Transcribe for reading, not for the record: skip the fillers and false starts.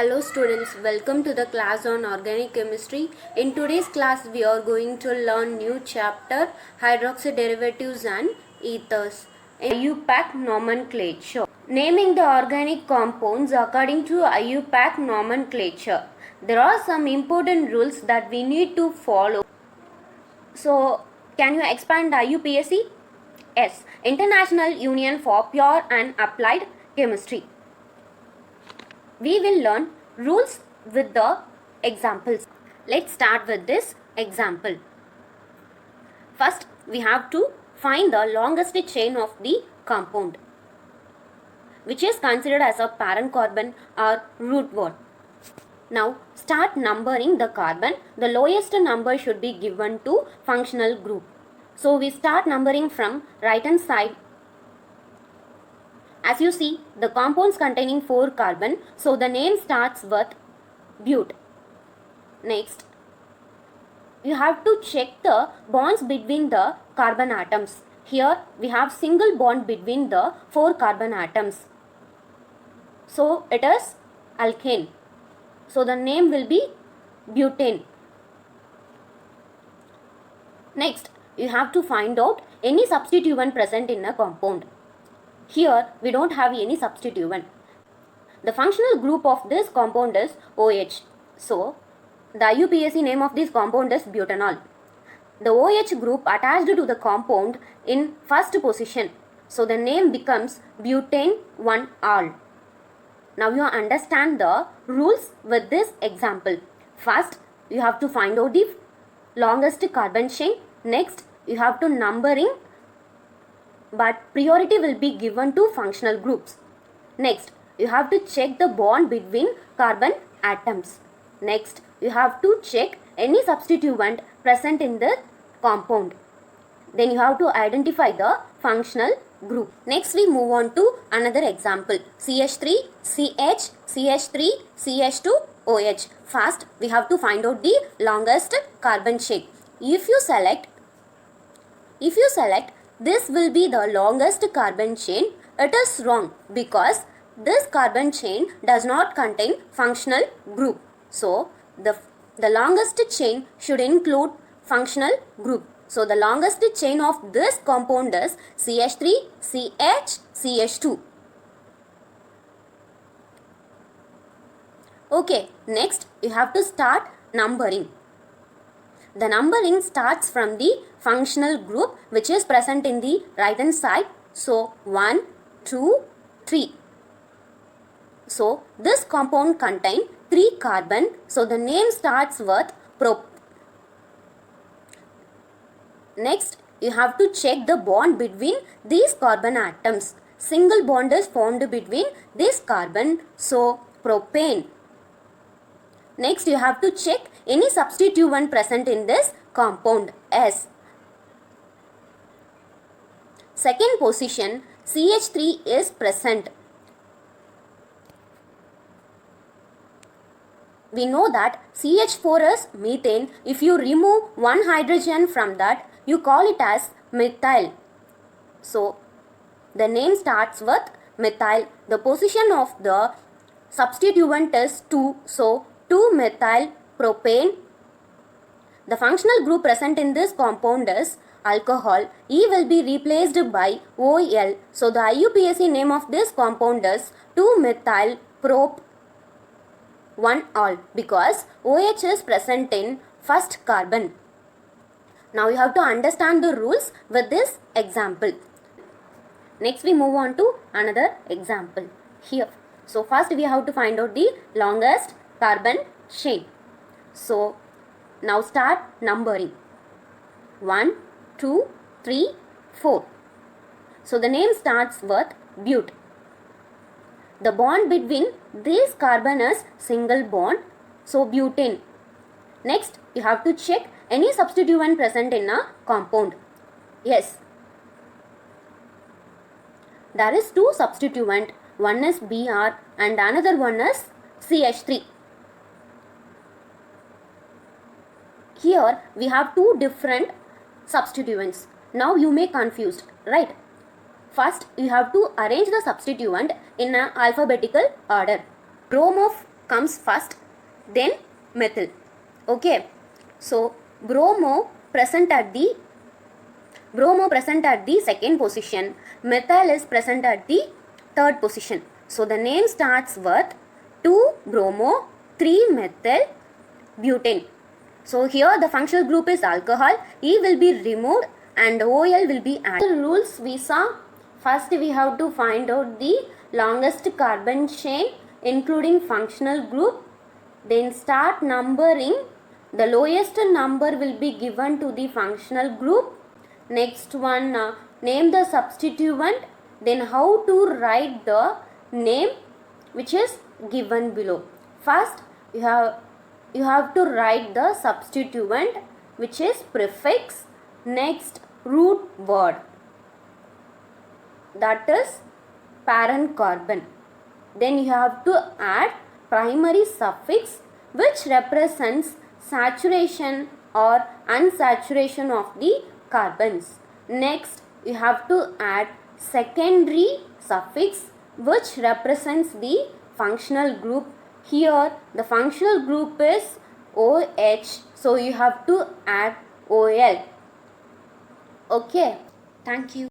Hello students, welcome to the class on organic chemistry. In today's class we are going to learn new chapter hydroxy derivatives and ethers. IUPAC nomenclature. Naming the organic compounds according to IUPAC nomenclature. There are some important rules that we need to follow. So, can you expand IUPAC? Yes, International Union for Pure and Applied Chemistry. We will learn rules with the examples. Let's start with this example. First, we have to find the longest chain of the compound, which is considered as a parent carbon or root word. Now, start numbering the carbon. The lowest number should be given to functional group. So, we start numbering from right hand side. As you see, the compounds containing 4 carbon, so the name starts with but. Next, you have to check the bonds between the carbon atoms. Here, we have single bond between the 4 carbon atoms. So, it is alkane. So, the name will be butane. Next, you have to find out any substituent present in a compound. Here, we don't have any substituent. The functional group of this compound is OH. So, the IUPAC name of this compound is butanol. The OH group attached to the compound in first position. So, the name becomes butane 1-ol. Now, you understand the rules with this example. First, you have to find out the longest carbon chain. Next, you have to numbering, but priority will be given to functional groups. Next, you have to check the bond between carbon atoms. Next, you have to check any substituent present in the compound. Then you have to identify the functional group. Next, we move on to another example. CH3, CH, CH3, CH2, OH. First, we have to find out the longest carbon chain. If you select this will be the longest carbon chain, it is wrong because this carbon chain does not contain functional group. So, the longest chain should include functional group. So, the longest chain of this compound is CH3, CH, CH2. Okay, next you have to start numbering. The numbering starts from the functional group which is present in the right hand side. So, 1, 2, 3. So, this compound contains 3 carbon. So, the name starts with prop. Next, you have to check the bond between these carbon atoms. Single bond is formed between this carbon. So, propane. Next, you have to check any substituent present in this compound S. Second position, CH3 is present. We know that CH4 is methane. If you remove one hydrogen from that, you call it as methyl. So, the name starts with methyl. The position of the substituent is 2. So, 2-methyl propane. The functional group present in this compound is alcohol. E will be replaced by OL. So, the IUPAC name of this compound is 2-methyl prop 1-ol because OH is present in first carbon. Now, you have to understand the rules with this example. Next, we move on to another example here. So, first we have to find out the longest carbon chain. So, now start numbering. 1, 2, 3, 4. So, the name starts with but. The bond between this carbon is single bond. So, butane. Next, you have to check any substituent present in a compound. Yes. There is 2 substituent. One is Br and another one is CH3. Here we have 2 different substituents. Now you may confused, right? First, you have to arrange the substituent in an alphabetical order. Bromo comes first, then methyl. Okay, so bromo present at the second position, methyl is present at the third position. So the name starts with 2 bromo, 3 methyl, butane. So here the functional group is alcohol, E will be removed and OL will be added. The rules we saw, first we have to find out the longest carbon chain including functional group, then start numbering. The lowest number will be given to the functional group. Next one, name the substituent, then how to write the name which is given below. First you have to write the substituent which is prefix, next root word, that is parent carbon. Then you have to add primary suffix which represents saturation or unsaturation of the carbons. Next you have to add secondary suffix which represents the functional group. Here the functional group is OH, so you have to add OL. Okay, thank you.